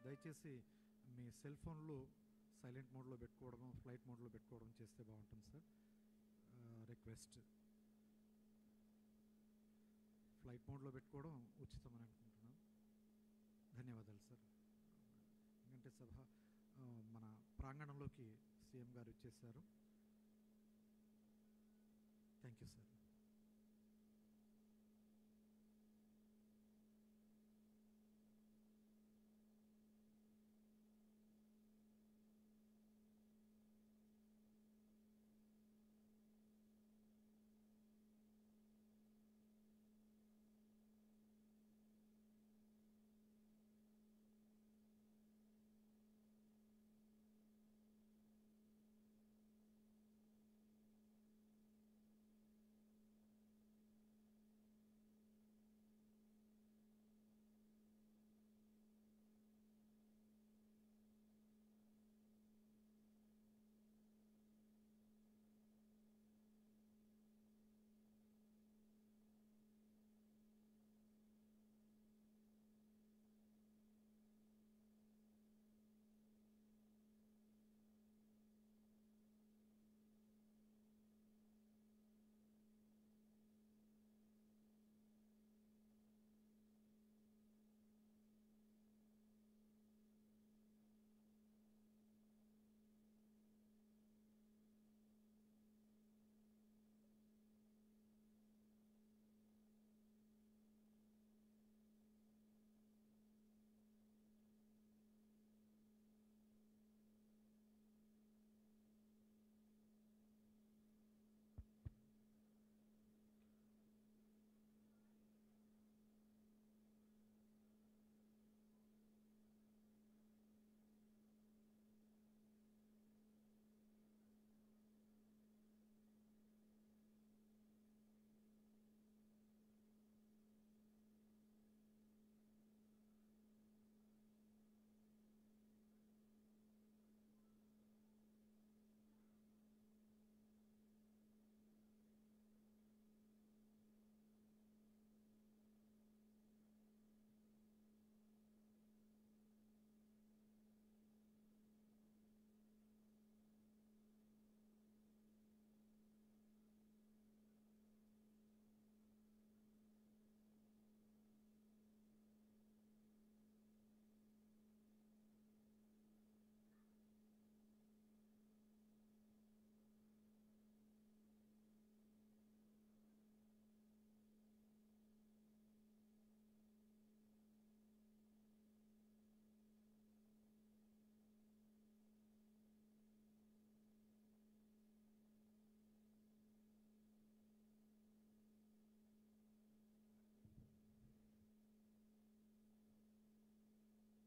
దయచేసి మీ సెల్ ఫోన్లో సైలెంట్ మోడ్లో పెట్టుకోవడం, ఫ్లైట్ మోడ్లో పెట్టుకోవడం చేస్తే బాగుంటుంది సార్. రిక్వెస్ట్. ఫ్లైట్ మోడ్లో పెట్టుకోవడం ఉచితమని అనుకుంటున్నాం. ధన్యవాదాలు సార్. ఎందుకంటే సభ మన ప్రాంగణంలోకి సీఎం గారు వచ్చేసారు. Thank you sir.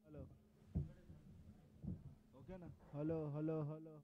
హలో, ఓకేనా? Hello hello hello.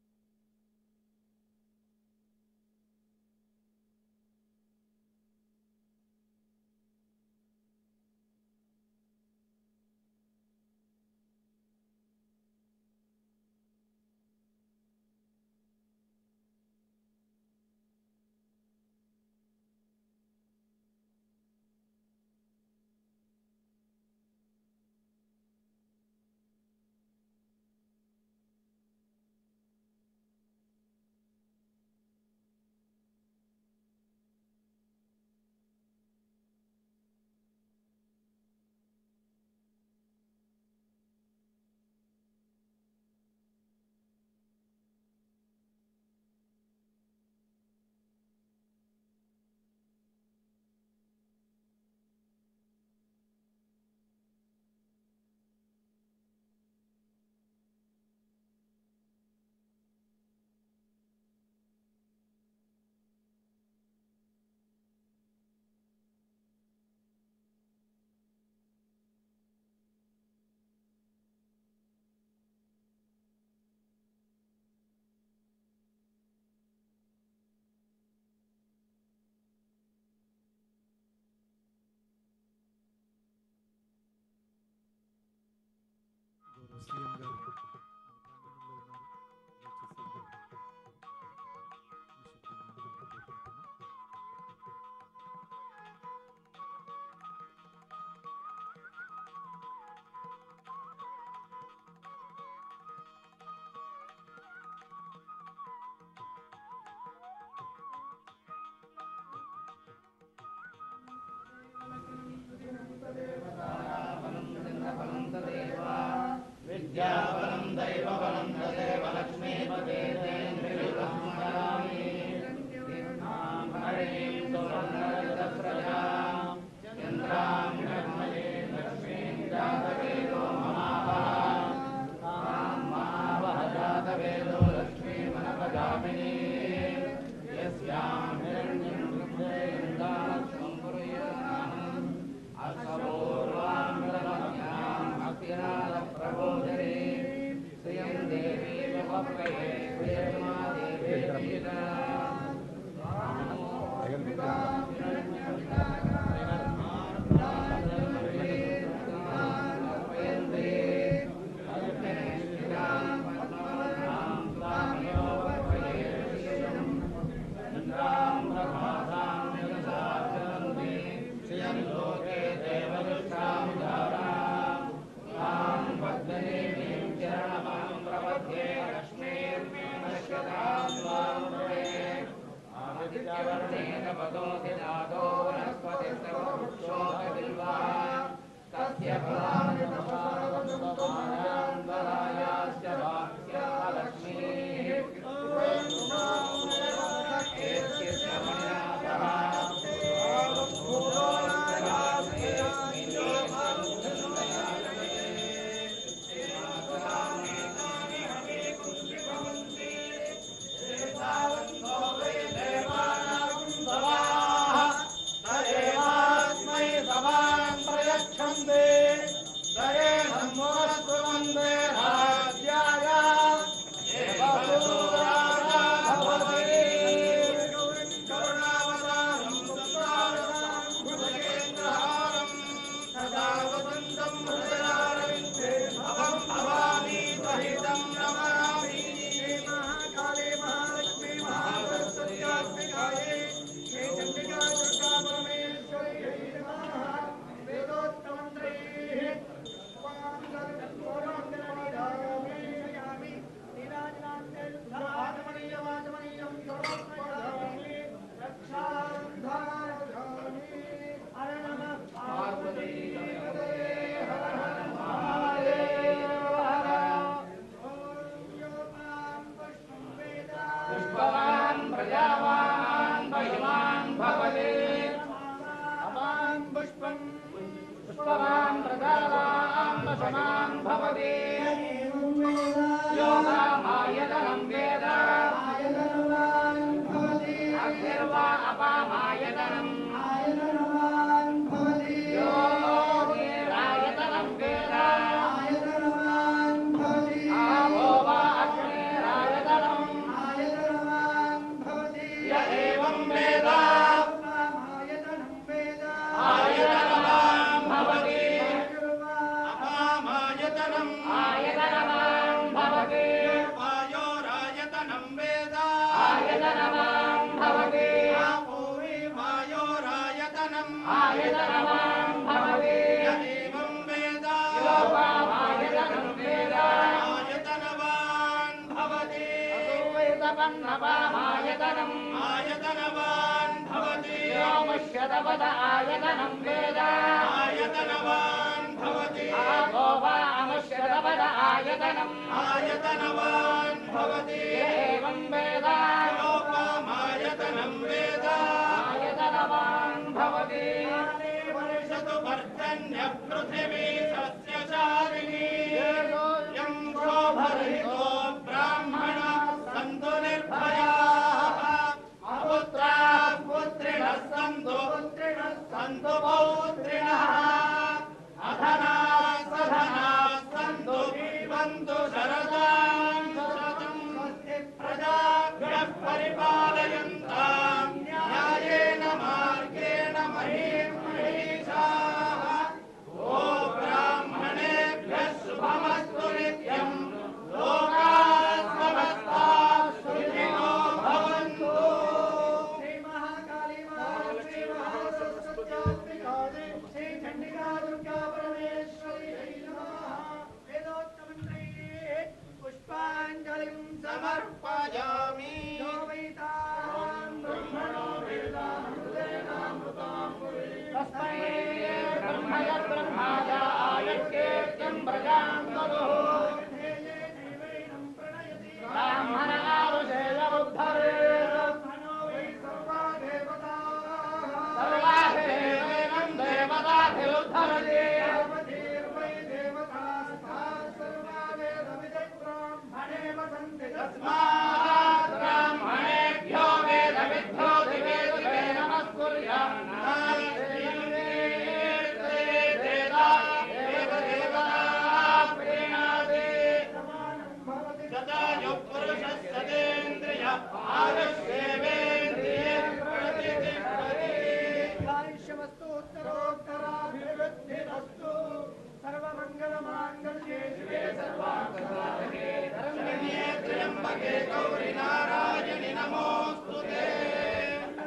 त्र्यंबके गौरी नारायणि नमोस्तुते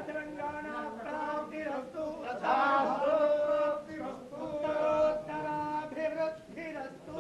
तेलंगाना प्राप्तिरस्तु तथास्तु उत्तरोत्तराभिवृद्धिरस्तु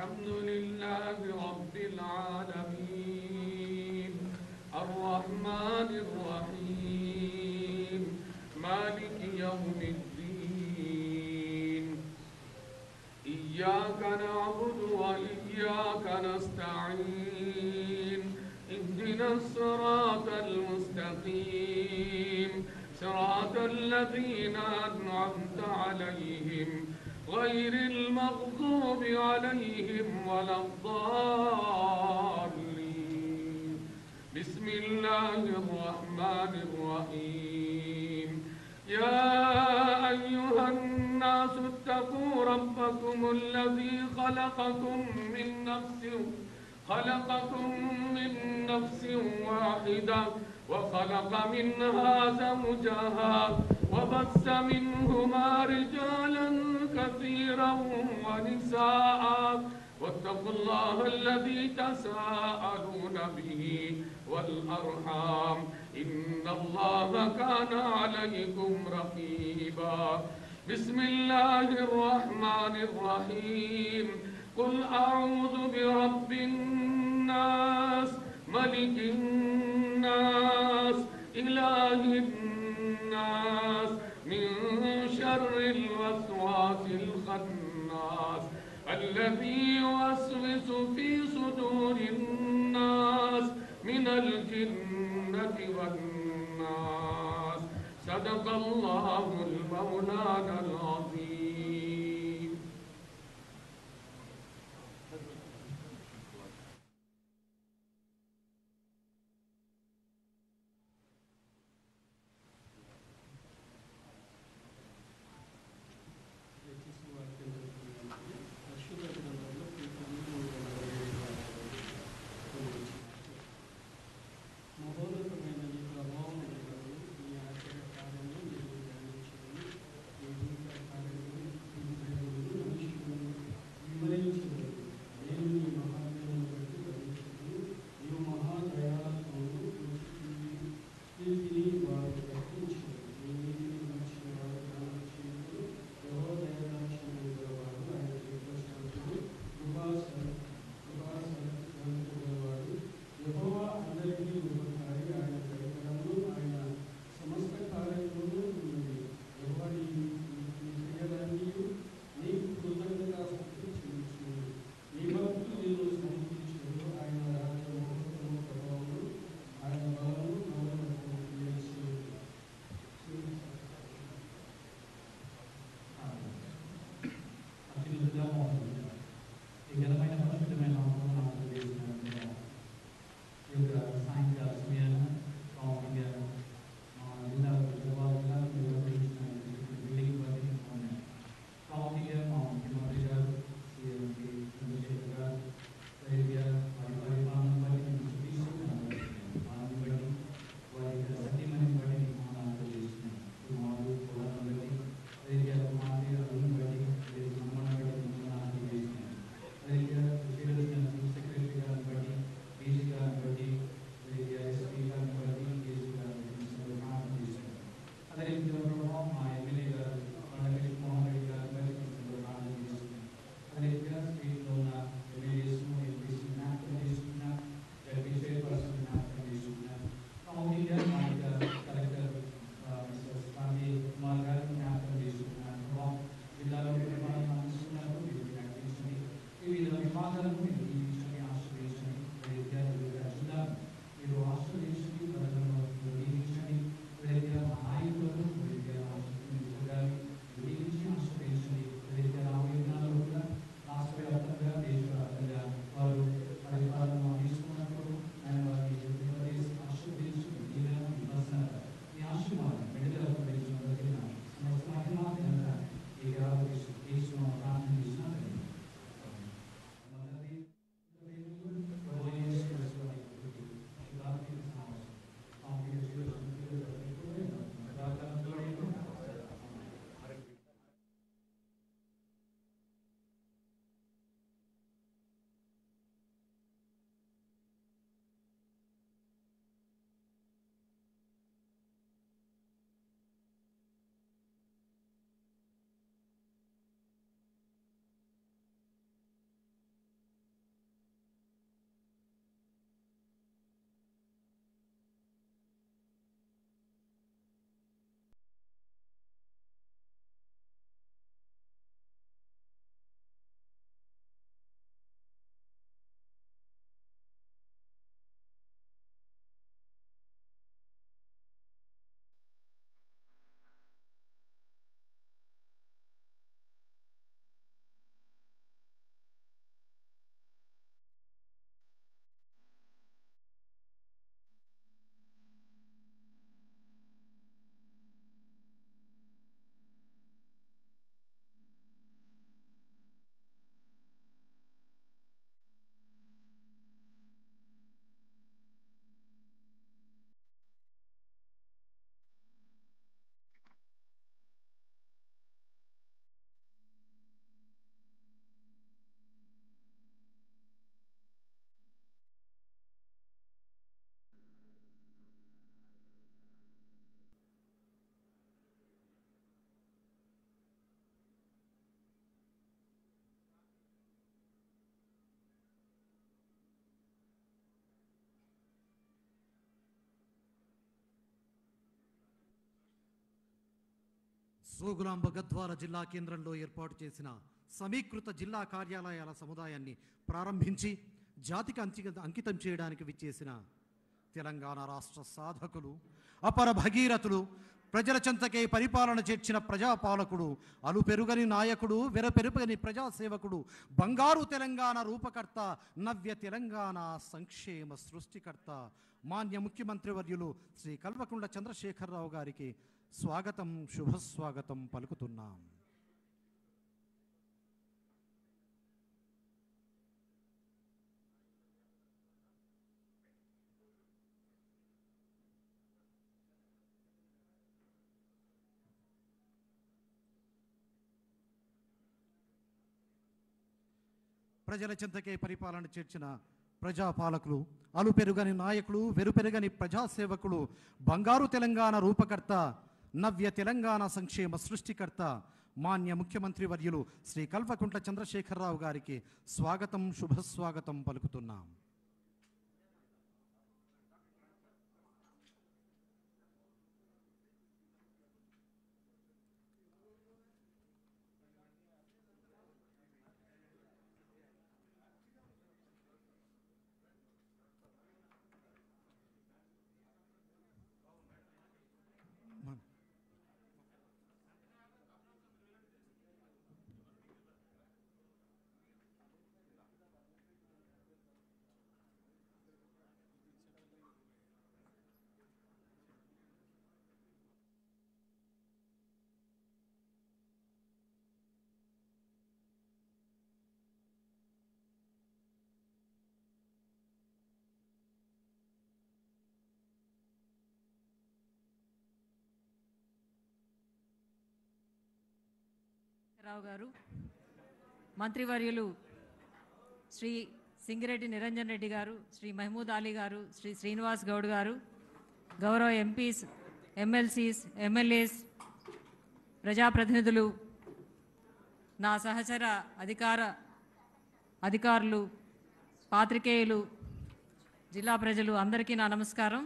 الحمد لله رب العالمين الرحمن الرحيم مالك يوم الدين الذين أنعمت عليهم غير المغضوب عليهم ولا الضالين. بسم الله الرحمن الرحيم. يا أيها الناس اتقوا ربكم الذي خلقكم من نفس واحدة وخلق منها زوجها وبث منهما رجالا كثيرا ونساء واتقوا الله الذي تساءلون به والأرحام إن الله كان عليكم رقيبا. بسم الله الرحمن الرحيم. قل أعوذ برب الناس ملك الناس إله الناس من شر الوسواس الخناس الذي يوسوس في صدور الناس من الجنة والناس. صدق الله المولانا العظيم. జోగులాంబ గద్వాల జిల్లా కేంద్రంలో ఏర్పాటు చేసిన సమీకృత జిల్లా కార్యాలయాల సముదాయాన్ని ప్రారంభించి జాతికి అంకితం చేయడానికి విచ్చేసిన తెలంగాణ రాష్ట్ర సాధకులు, అపర భగీరథులు, ప్రజల చెంతకే పరిపాలన చేర్చిన ప్రజాపాలకుడు, అలుపెరుగని నాయకుడు, వెరపెరుగని ప్రజాసేవకుడు, బంగారు తెలంగాణ రూపకర్త, నవ్య తెలంగాణ సంక్షేమ సృష్టికర్త మాన్య ముఖ్యమంత్రి వర్యులు శ్రీ కల్వకుంట్ల చంద్రశేఖరరావు గారికి స్వాగతం, శుభస్వాగతం పలుకుతున్నాం. ప్రజల చెంతకే పరిపాలన చేర్చిన ప్రజాపాలకులు, అలుపెరుగని నాయకులు, వెరుపెరుగని ప్రజాసేవకులు, బంగారు తెలంగాణ రూపకర్త, నవ్య తెలంగాణ సంక్షేమ సృష్టికర్త మాన్య ముఖ్యమంత్రి వర్యులు శ్రీ కల్వకుంట్ల చంద్రశేఖరరావు గారికి స్వాగతం, శుభస్వాగతం పలుకుతున్నాం. రావు గారు, మంత్రివర్యులు శ్రీ సింగిరెడ్డి నిరంజన్ రెడ్డి గారు, శ్రీ మహమూద్ అలీ గారు, శ్రీ శ్రీనివాస్ గౌడ్ గారు, గౌరవ ఎంపీస్, ఎమ్మెల్సీస్, ఎమ్మెల్యేస్, ప్రజాప్రతినిధులు, నా సహచర అధికారులు, పాత్రికేయులు, జిల్లా ప్రజలు అందరికీ నా నమస్కారం.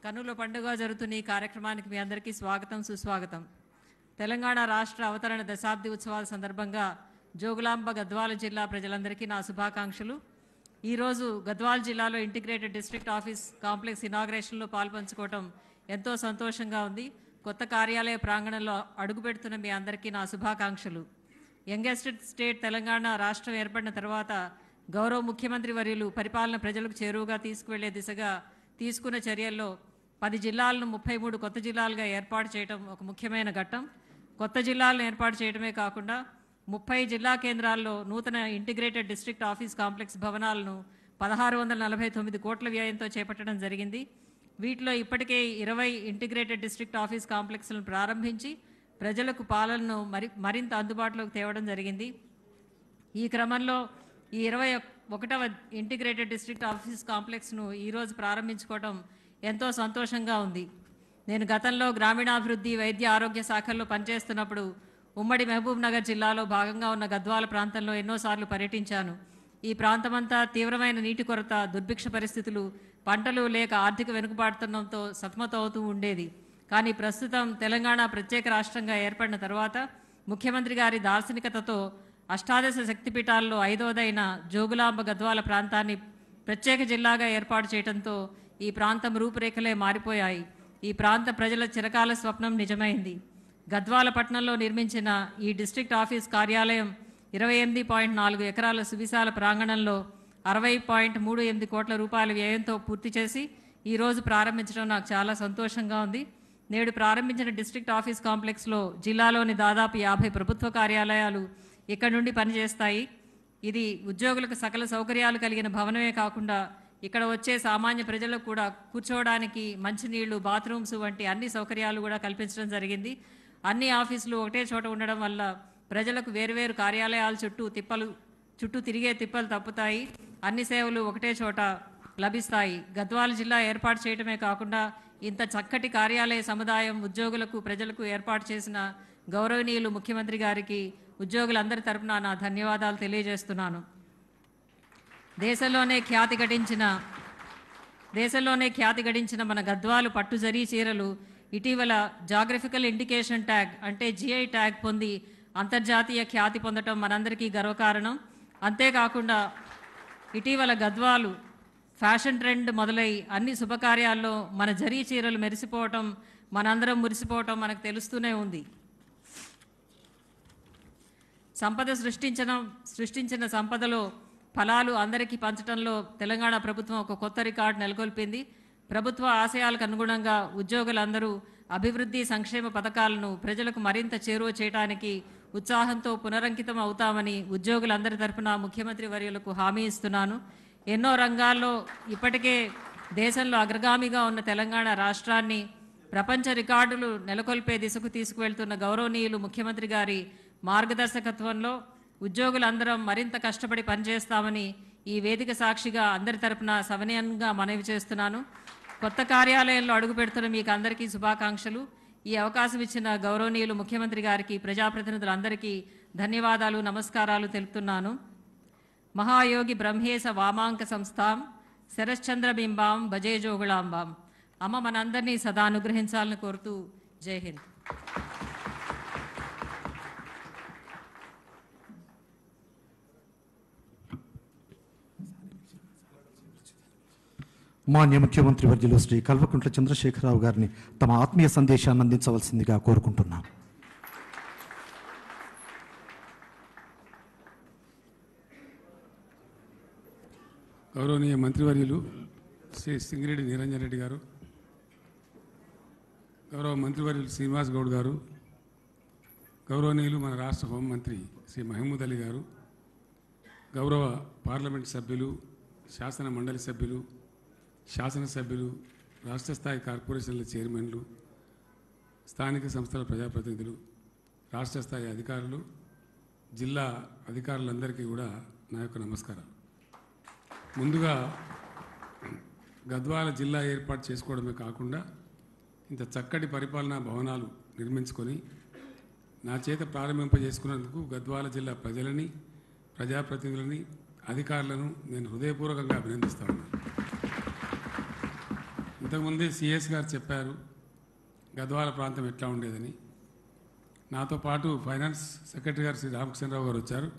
కన్నుల పండుగ జరుగుతున్న ఈ కార్యక్రమానికి మీ అందరికీ స్వాగతం, సుస్వాగతం. తెలంగాణ రాష్ట్ర అవతరణ దశాబ్ది ఉత్సవాల సందర్భంగా జోగులాంబ గద్వాల జిల్లా ప్రజలందరికీ నా శుభాకాంక్షలు. ఈరోజు గద్వాల జిల్లాలో ఇంటిగ్రేటెడ్ డిస్ట్రిక్ట్ ఆఫీస్ కాంప్లెక్స్ ఇనాగ్రేషన్లో పాల్పంచుకోవటం ఎంతో సంతోషంగా ఉంది. కొత్త కార్యాలయ ప్రాంగణంలో అడుగుపెడుతున్న మీ అందరికీ నా శుభాకాంక్షలు. యంగెస్ట్ స్టేట్ తెలంగాణ రాష్ట్రం ఏర్పడిన తర్వాత గౌరవ ముఖ్యమంత్రి వర్యులు పరిపాలన ప్రజలకు చేరువుగా తీసుకువెళ్లే దిశగా తీసుకున్న చర్యల్లో 10 జిల్లాలను 33 కొత్త జిల్లాలుగా ఏర్పాటు చేయడం ఒక ముఖ్యమైన ఘట్టం. కొత్త జిల్లాలను ఏర్పాటు చేయడమే కాకుండా 30 జిల్లా కేంద్రాల్లో నూతన ఇంటిగ్రేటెడ్ డిస్ట్రిక్ట్ ఆఫీస్ కాంప్లెక్స్ భవనాలను 1649 కోట్ల వ్యయంతో చేపట్టడం జరిగింది. వీటిలో ఇప్పటికే 20 ఇంటిగ్రేటెడ్ డిస్ట్రిక్ట్ ఆఫీస్ కాంప్లెక్స్లను ప్రారంభించి ప్రజలకు పాలనను మరింత అందుబాటులోకి తేవడం జరిగింది. ఈ క్రమంలో ఈ 21వ ఇంటిగ్రేటెడ్ డిస్ట్రిక్ట్ ఆఫీస్ కాంప్లెక్స్ను ఈరోజు ప్రారంభించుకోవడం ఎంతో సంతోషంగా ఉంది. నేను గతంలో గ్రామీణాభివృద్ధి, వైద్య ఆరోగ్య శాఖల్లో పనిచేస్తున్నప్పుడు ఉమ్మడి మహబూబ్ నగర్ జిల్లాలో భాగంగా ఉన్న గద్వాల ప్రాంతంలో ఎన్నోసార్లు పర్యటించాను. ఈ ప్రాంతమంతా తీవ్రమైన నీటి కొరత, దుర్భిక్ష పరిస్థితులు, పంటలు లేక ఆర్థిక వెనుకబాటుతనంతో సతమతమవుతూ ఉండేది. కానీ ప్రస్తుతం తెలంగాణ ప్రత్యేక రాష్ట్రంగా ఏర్పడిన తర్వాత ముఖ్యమంత్రి గారి దార్శనికతతో అష్టాదశ శక్తిపీఠాల్లో 5వదైన జోగులాంబ గద్వాల ప్రాంతాన్ని ప్రత్యేక జిల్లాగా ఏర్పాటు చేయడంతో ఈ ప్రాంతం రూపురేఖలే మారిపోయాయి. ఈ ప్రాంత ప్రజల చిరకాల స్వప్నం నిజమైంది. గద్వాల పట్టణంలో నిర్మించిన ఈ డిస్ట్రిక్ట్ ఆఫీస్ కార్యాలయం 28.4 ఎకరాల సువిశాల ప్రాంగణంలో 60.38 కోట్ల రూపాయల వ్యయంతో పూర్తి చేసి ఈరోజు ప్రారంభించడం నాకు చాలా సంతోషంగా ఉంది. నేడు ప్రారంభించిన డిస్ట్రిక్ట్ ఆఫీస్ కాంప్లెక్స్లో జిల్లాలోని దాదాపు 50 ప్రభుత్వ కార్యాలయాలు ఇక్కడ నుండి పనిచేస్తాయి. ఇది ఉద్యోగులకు సకల సౌకర్యాలు కలిగిన భవనమే కాకుండా ఇక్కడ వచ్చే సామాన్య ప్రజలకు కూడా కూర్చోవడానికి మంచినీళ్లు, బాత్రూమ్స్ వంటి అన్ని సౌకర్యాలు కూడా కల్పించడం జరిగింది. అన్ని ఆఫీసులు ఒకటే చోట ఉండడం వల్ల ప్రజలకు వేరువేరు కార్యాలయాల చుట్టూ తిరిగే తిప్పలు తప్పుతాయి. అన్ని సేవలు ఒకటే చోట లభిస్తాయి. గద్వాల జిల్లా ఏర్పాటు చేయడమే కాకుండా ఇంత చక్కటి కార్యాలయ సముదాయం ఉద్యోగులకు, ప్రజలకు ఏర్పాటు చేసిన గౌరవనీయులు ముఖ్యమంత్రి గారికి ఉద్యోగులందరి తరపున నా ధన్యవాదాలు తెలియజేస్తున్నాను. దేశంలోనే ఖ్యాతి గడించిన మన గద్వాలు పట్టు జరీ చీరలు ఇటీవల జాగ్రఫికల్ ఇండికేషన్ ట్యాగ్ అంటే జిఐ ట్యాగ్ పొంది అంతర్జాతీయ ఖ్యాతి పొందటం మనందరికీ గర్వకారణం. అంతేకాకుండా ఇటీవల గద్వాలు ఫ్యాషన్ ట్రెండ్ మొదలై అన్ని శుభకార్యాల్లో మన జరీ చీరలు మెరిసిపోవటం, మనందరం మురిసిపోవటం మనకు తెలుస్తూనే ఉంది. సృష్టించిన సంపదలో ఫలాలు అందరికీ పంచడంలో తెలంగాణ ప్రభుత్వం ఒక కొత్త రికార్డు నెలకొల్పింది. ప్రభుత్వ ఆశయాలకు అనుగుణంగా ఉద్యోగులందరూ అభివృద్ధి సంక్షేమ పథకాలను ప్రజలకు మరింత చేరువ చేయడానికి ఉత్సాహంతో పునరంకితం అవుతామని ఉద్యోగులందరి తరఫున ముఖ్యమంత్రి వర్యులకు హామీ ఇస్తున్నాను. ఎన్నో రంగాల్లో ఇప్పటికే దేశంలో అగ్రగామిగా ఉన్న తెలంగాణ రాష్ట్రాన్ని ప్రపంచ రికార్డులు నెలకొల్పే దిశకు తీసుకువెళ్తున్న గౌరవనీయులు ముఖ్యమంత్రి గారి మార్గదర్శకత్వంలో ఉద్యోగులందరం మరింత కష్టపడి పనిచేస్తామని ఈ వేదిక సాక్షిగా అందరి తరపున సవినయంగా మనవి చేస్తున్నాను. కొత్త కార్యాలయంలో అడుగు పెడుతున్న మీకు అందరికీ శుభాకాంక్షలు. ఈ అవకాశం ఇచ్చిన గౌరవనీయులు ముఖ్యమంత్రి గారికి, ప్రజాప్రతినిధులందరికీ ధన్యవాదాలు, నమస్కారాలు తెలుపుతున్నాను. మహాయోగి బ్రహ్మేశ వామాంక సంస్థాం శరశ్చంద్రబింబాం భజే జోగుళాంబాం. అమ్మ మనందరినీ సదా అనుగ్రహించాలని కోరుతూ జై హింద్. మాన్య ముఖ్యమంత్రి వర్యులు శ్రీ కల్వకుంట్ల చంద్రశేఖరరావు గారిని తమ ఆత్మీయ సందేశాన్ని అందించవలసిందిగా కోరుకుంటున్నాం. గౌరవనీయ మంత్రివర్యులు శ్రీ సింగిరెడ్డి నిరంజన్ రెడ్డి గారు, గౌరవ మంత్రివర్యులు శ్రీనివాస్ గౌడ్ గారు, గౌరవనీయులు మన రాష్ట్ర హోంమంత్రి శ్రీ మహమూద్ అలీ గారు, గౌరవ పార్లమెంట్ సభ్యులు, శాసన మండలి సభ్యులు, శాసనసభ్యులు, రాష్ట్ర స్థాయి కార్పొరేషన్ల చైర్మన్లు, స్థానిక సంస్థల ప్రజాప్రతినిధులు, రాష్ట్ర స్థాయి అధికారులు, జిల్లా అధికారులందరికీ కూడా నా యొక్క నమస్కారం. ముందుగా గద్వాల జిల్లా ఏర్పాటు చేసుకోవడమే కాకుండా ఇంత చక్కటి పరిపాలనా భవనాలు నిర్మించుకొని నా చేత ప్రారంభింపజేసుకున్నందుకు గద్వాల జిల్లా ప్రజలని, ప్రజాప్రతినిధులని, అధికారులను నేను హృదయపూర్వకంగా అభినందిస్తా ఉన్నాను. ఇంతకుముందే సిఎస్ గారు చెప్పారు గద్వాల ప్రాంతం ఎట్లా ఉండేదని. నాతో పాటు ఫైనాన్స్ సెక్రటరీ గారు శ్రీ రామకృష్ణరావు గారు వచ్చారు,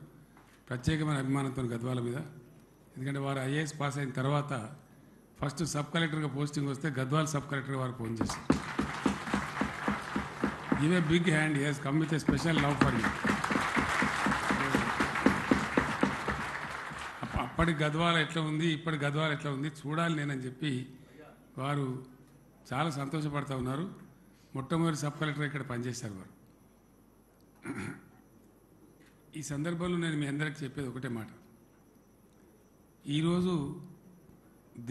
ప్రత్యేకమైన అభిమానంతో గద్వాల మీద. ఎందుకంటే వారు ఐఏఎస్ పాస్ అయిన తర్వాత ఫస్ట్ సబ్ కలెక్టర్గా పోస్టింగ్ వస్తే గద్వాల సబ్ కలెక్టర్ వారు ఫోన్ చేశారు. Give a big hand, he has come with a special love for you. అప్పటి గద్వాల ఎట్లా ఉంది, ఇప్పటి గద్వాల ఎట్లా ఉంది చూడాలి నేనని చెప్పి వారు చాలా సంతోషపడుతూ ఉన్నారు. మొట్టమొదటి సబ్ కలెక్టర్ ఇక్కడ పనిచేశారు వారు. ఈ సందర్భంలో నేను మీ అందరికీ చెప్పేది ఒకటే మాట. ఈరోజు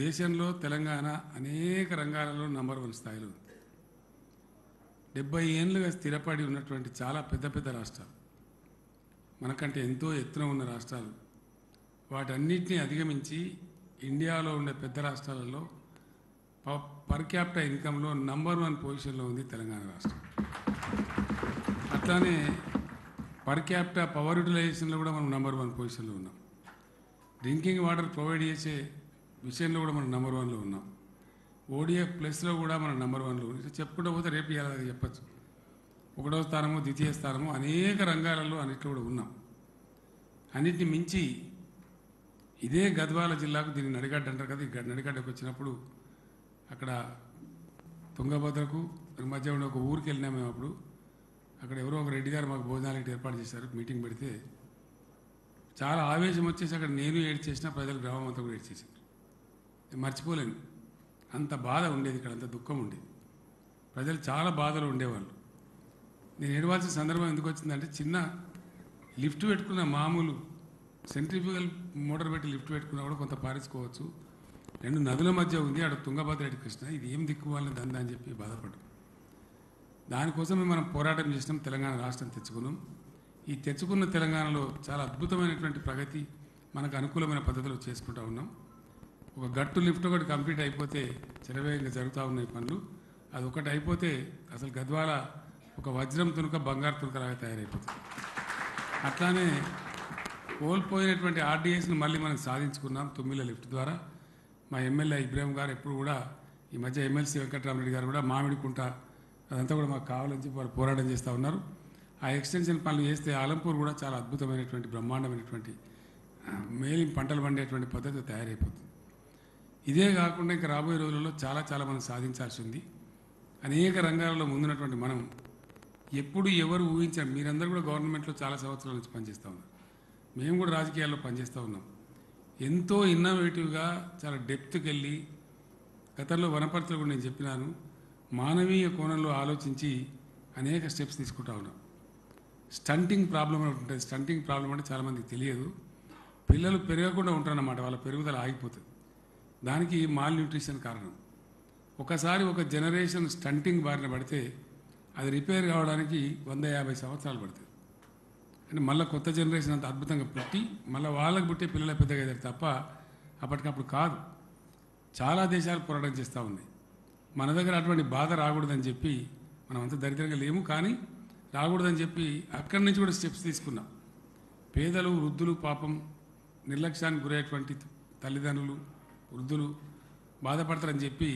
దేశంలో తెలంగాణ అనేక రంగాలలో నంబర్ 1 స్థాయిలో ఉంది. 70 ఏళ్ళుగా స్థిరపడి ఉన్నటువంటి చాలా పెద్ద పెద్ద రాష్ట్రాలు, మనకంటే ఎంతో ఎత్తున ఉన్న రాష్ట్రాలు, వాటన్నిటినీ అధిగమించి ఇండియాలో ఉండే పెద్ద రాష్ట్రాలలో పర్ క్యాపిటల్ ఇన్కంలో నంబర్ 1 పొజిషన్లో ఉంది తెలంగాణ రాష్ట్రం. అట్లానే పర్ క్యాపిటల్ పవర్ యూటిలైజేషన్లో కూడా మనం నంబర్ 1 పొజిషన్లో ఉన్నాం. డ్రింకింగ్ వాటర్ ప్రొవైడ్ చేసే విషయంలో కూడా మనం నంబర్ 1లో ఉన్నాం. ఓడిఎఫ్ ప్లస్లో కూడా మనం నంబర్ 1లో ఉన్నాం. చెప్పుకుంటూ పోతే రేపు ఇవ్వాలి చెప్పచ్చు. 1వ స్థానము, 2వ స్థానము అనేక రంగాలలో అన్నిట్లో కూడా ఉన్నాం. అన్నిటిని మించి ఇదే గద్వాల జిల్లాకు దీన్ని నడిగడ్డ అంటారు కదా, ఈ నడిగడ్డకు వచ్చినప్పుడు అక్కడ తుంగభద్రకు మధ్య ఉండే ఒక ఊరికి వెళ్ళినాం మేము. అప్పుడు అక్కడ ఎవరో ఒక రెడ్డి గారు మాకు భోజనాలకి ఏర్పాటు చేశారు. మీటింగ్ పెడితే చాలా ఆవేశం వచ్చేసి అక్కడ నేను ఏడ్చేసిన, ప్రజలు గ్రామం అంతా కూడా ఏడ్చేసారు. మర్చిపోలేను, అంత బాధ ఉండేది ఇక్కడ, అంత దుఃఖం ఉండేది. ప్రజలు చాలా బాధలు ఉండేవాళ్ళు. నేను ఏడవాల్సిన సందర్భం ఎందుకు వచ్చిందంటే, చిన్న లిఫ్ట్ పెట్టుకున్న మామూలు సెంట్రిఫ్యూగల్ మోటార్ పెట్టి లిఫ్ట్ పెట్టుకున్నా కూడా కొంత పారించుకోవచ్చు. 2 నదుల మధ్య ఉంది, ఆడ తుంగభద్ర ఇటు కృష్ణ, ఇది ఏం దిక్కువాలని దందా అని చెప్పి బాధపడ్డాం. దానికోసమే మనం పోరాటం చేసినాం, తెలంగాణ రాష్ట్రం తెచ్చుకున్నాం. ఈ తెచ్చుకున్న తెలంగాణలో చాలా అద్భుతమైనటువంటి ప్రగతి మనకు అనుకూలమైన పద్ధతిలో చేసుకుంటూ ఉన్నాం. ఒక గట్టు లిఫ్ట్ ఒకటి కంప్లీట్ అయిపోతే చెలవేగంగా జరుగుతూ ఉన్నాయి పనులు. అది ఒకటి అయిపోతే అసలు గద్వాల ఒక వజ్రం తునుక బంగారు తునుకలాగా తయారైపోతుంది. అట్లానే కోల్పోయినటువంటి ఆర్డీఎస్ను మళ్ళీ మనం సాధించుకున్నాం తుమ్మిల లిఫ్ట్ ద్వారా. మా ఎమ్మెల్యే ఇబ్రాహిం గారు ఎప్పుడు కూడా, ఈ మధ్య ఎమ్మెల్సీ వెంకటరామరెడ్డి గారు కూడా మామిడికుంట అదంతా కూడా మాకు కావాలని చెప్పి వాళ్ళు పోరాటం చేస్తూ ఉన్నారు. ఆ ఎక్స్టెన్షన్ పనులు చేస్తే ఆలంపూర్ కూడా చాలా అద్భుతమైనటువంటి బ్రహ్మాండమైనటువంటి మేలి పంటలు పండేటువంటి పద్ధతి తయారైపోతుంది. ఇదే కాకుండా ఇంకా రాబోయే రోజులలో చాలా మనం సాధించాల్సి ఉంది. అనేక రంగాలలో ముందున్నటువంటి మనం ఎప్పుడు ఎవరు ఊహించారు. మీరందరూ కూడా గవర్నమెంట్లో చాలా సంవత్సరాల నుంచి పనిచేస్తూ ఉన్నారు, మేము కూడా రాజకీయాల్లో పనిచేస్తూ ఉన్నాం. ఎంతో ఇన్నోవేటివ్గా చాలా డెప్త్కి వెళ్ళి గతంలో వనపర్తిలో కూడా నేను చెప్పినాను, మానవీయ కోణంలో ఆలోచించి అనేక స్టెప్స్ తీసుకుంటా ఉన్నాం. స్టంటింగ్ ప్రాబ్లం ఉంటుంది. స్టంటింగ్ ప్రాబ్లం అంటే చాలామందికి తెలియదు. పిల్లలు పెరగకుండా ఉంటారన్నమాట, వాళ్ళ పెరుగుదల ఆగిపోతుంది. దానికి మాల్ న్యూట్రిషన్ కారణం. ఒకసారి ఒక జనరేషన్ స్టంటింగ్ బారిన పడితే అది రిపేర్ కావడానికి 150 సంవత్సరాలు పడుతుంది. అంటే మళ్ళీ కొత్త జనరేషన్ అంత అద్భుతంగా పుట్టి మళ్ళీ వాళ్ళకి పుట్టే పిల్లల పెద్దగా అవుతారు తప్ప అప్పటికప్పుడు కాదు. చాలా దేశాలు పోరాటం చేస్తూ ఉన్నాయి. మన దగ్గర అటువంటి బాధ రాకూడదని చెప్పి మనం అంత దరిద్రంగా లేము, కానీ రాకూడదని చెప్పి అక్కడి నుంచి కూడా స్టెప్స్ తీసుకున్నాం. పేదలు, వృద్ధులు, పాపం నిర్లక్ష్యానికి గురయ్యేటువంటి తల్లిదండ్రులు, వృద్ధులు బాధపడతారని చెప్పి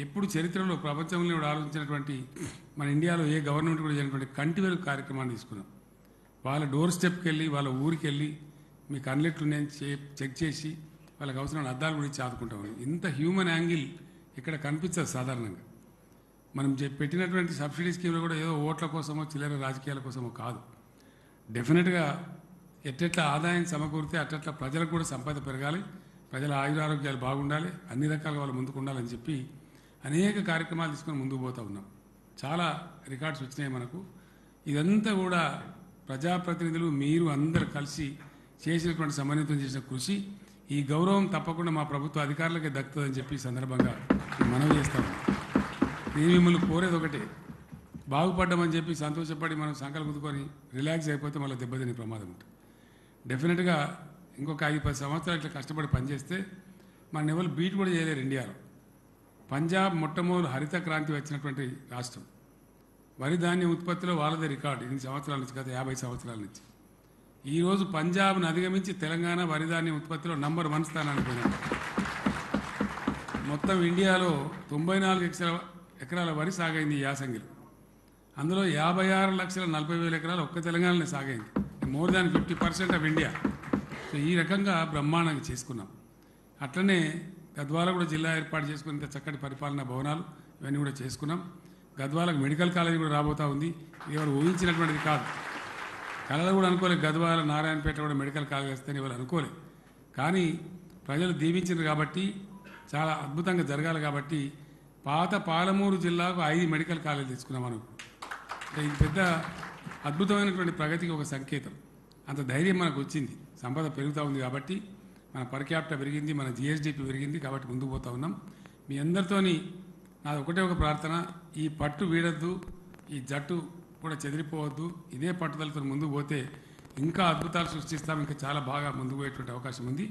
ఎప్పుడు చరిత్రలో ప్రపంచంలో కూడా ఆలోచించినటువంటి మన ఇండియాలో ఏ గవర్నమెంట్ కూడా చేయనటువంటి కంటి వెలుగు కార్యక్రమాన్ని తీసుకున్నాం. వాళ్ళ డోర్ స్టెప్కి వెళ్ళి వాళ్ళ ఊరికి వెళ్ళి మీకు అన్లెట్లు ఉన్నాయని చెక్ చేసి వాళ్ళకి అవసరమైన అద్దాలు కూడా ఇచ్చి ఆదుకుంటామని. ఇంత హ్యూమన్ యాంగిల్ ఇక్కడ కనిపించదు సాధారణంగా. మనం పెట్టినటువంటి సబ్సిడీ స్కీమ్లో కూడా ఏదో ఓట్ల కోసమో చిల్లర రాజకీయాల కోసమో కాదు. డెఫినెట్గా ఎట్టెట్లా ఆదాయం సమకూరితే అట్టట్లా ప్రజలకు కూడా సంపద పెరగాలి, ప్రజల ఆయురారోగ్యాలు బాగుండాలి, అన్ని రకాలుగా వాళ్ళు ముందుకు ఉండాలని చెప్పి అనేక కార్యక్రమాలు తీసుకొని ముందుకు పోతూ ఉన్నాం. చాలా రికార్డ్స్ వచ్చినాయి మనకు. ఇదంతా కూడా ప్రజాప్రతినిధులు మీరు అందరు కలిసి చేసినటువంటి సమన్వితం చేసిన కృషి, ఈ గౌరవం తప్పకుండా మా ప్రభుత్వ అధికారులకే దక్కుతుందని చెప్పి సందర్భంగా మనవి చేస్తాము. నేను మిమ్మల్ని కోరేది ఒకటే, బాగుపడ్డామని చెప్పి సంతోషపడి మనం సంకల్పం గుద్దుకొని రిలాక్స్ అయిపోతే మళ్ళీ దెబ్బతినే ప్రమాదం ఉంటుంది. డెఫినెట్గా ఇంకొక 5-10 సంవత్సరాలు ఇట్లా కష్టపడి పనిచేస్తే మన ఎవరు బీట్ కూడా చేయలేరు ఇండియాలో. పంజాబ్ మొట్టమొదటి హరిత క్రాంతి వచ్చినటువంటి రాష్ట్రం. వరి ధాన్యం ఉత్పత్తిలో వాళ్ళదే రికార్డు 8 సంవత్సరాల నుంచి, గత 50 సంవత్సరాల నుంచి. ఈరోజు పంజాబ్ను అధిగమించి తెలంగాణ వరి ధాన్యం ఉత్పత్తిలో నంబర్ 1 స్థానానికి పోయినాం. మొత్తం ఇండియాలో 94 ఎకరాల వరి సాగైంది ఈ యాసంగిలో. అందులో 56,40,000 ఎకరాలు ఒక్క తెలంగాణలో సాగైంది. More than 50% of India. So ఈ రకంగా బ్రహ్మాండంగా చేసుకున్నాం. అట్లనే గద్వాల కూడా జిల్లా ఏర్పాటు చేసుకుని ఇంత చక్కటి పరిపాలనా భవనాలు ఇవన్నీ కూడా చేసుకున్నాం. గద్వాలకు మెడికల్ కాలేజీ కూడా రాబోతూ ఉంది. ఎవరు ఊహించినటువంటిది కాదు. కళలు కూడా అనుకోలేదు గద్వాల నారాయణపేట కూడా మెడికల్ కాలేజ్ వస్తేనే ఎవరు అనుకోలేదు. కానీ ప్రజలు దీవించారు కాబట్టి, చాలా అద్భుతంగా జరగాలి కాబట్టి పాత పాలమూరు జిల్లాకు 5 మెడికల్ కాలేజీలు తీసుకున్నాం మనం. ఇది పెద్ద అద్భుతమైనటువంటి ప్రగతికి ఒక సంకేతం. అంత ధైర్యం మనకు వచ్చింది. సంపద పెరుగుతూ ఉంది కాబట్టి, మన పర్ క్యాపిటా పెరిగింది, మన జిఎస్డిపి పెరిగింది కాబట్టి ముందుకు పోతూ ఉన్నాం. మీ అందరితోని నాది ఒకటే ఒక ప్రార్థన, ఈ పట్టు వీడద్దు, ఈ జట్టు కూడా చెదిరిపోవద్దు. ఇదే పట్టుదలతో ముందుకు పోతే ఇంకా అద్భుతాలు సృష్టిస్తాం. ఇంకా చాలా బాగా ముందుకు పోయేటువంటి అవకాశం ఉంది.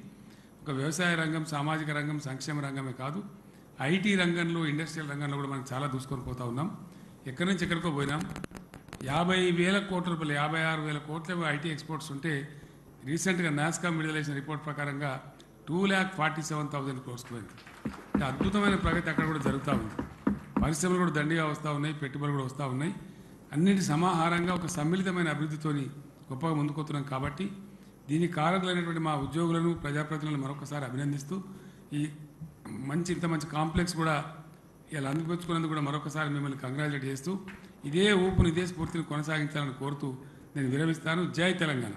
ఒక వ్యవసాయ రంగం, సామాజిక రంగం, సంక్షేమ రంగమే కాదు, ఐటీ రంగంలో, ఇండస్ట్రియల్ రంగంలో కూడా మనం చాలా దూసుకొని పోతూ ఉన్నాం. ఎక్కడి నుంచి ఎక్కడికో పోయినాం. 50,000 కోట్ల రూపాయలు, 56,000 కోట్ల ఐటీ ఎక్స్పోర్ట్స్ ఉంటే రీసెంట్గా నాస్కామ్ విడుదల చేసిన రిపోర్ట్ ప్రకారంగా 2,47,000 crores పోయింది. అంటే అద్భుతమైన ప్రగతి అక్కడ కూడా జరుగుతూ ఉంది. పరిశ్రమలు కూడా దండిగా వస్తూ ఉన్నాయి, పెట్టుబడులు కూడా వస్తూ ఉన్నాయి. అన్నిటి సమాహారంగా ఒక సమ్మిళితమైన అభివృద్ధితోని గొప్పగా ముందుకొస్తున్నాం. కాబట్టి దీనికి కారకులైనటువంటి మా ఉద్యోగులను, ప్రజాప్రతినిధులను మరొకసారి అభినందిస్తూ, ఈ ఇంత మంచి కాంప్లెక్స్ కూడా ఇలా అందిపుచ్చుకున్నందుకు కూడా మరొకసారి మిమ్మల్ని కంగ్రాచులేట్ చేస్తూ, ఇదే ఊపును, ఇదే స్ఫూర్తిని కొనసాగించాలని కోరుతూ నేను విరమిస్తాను. జై తెలంగాణ.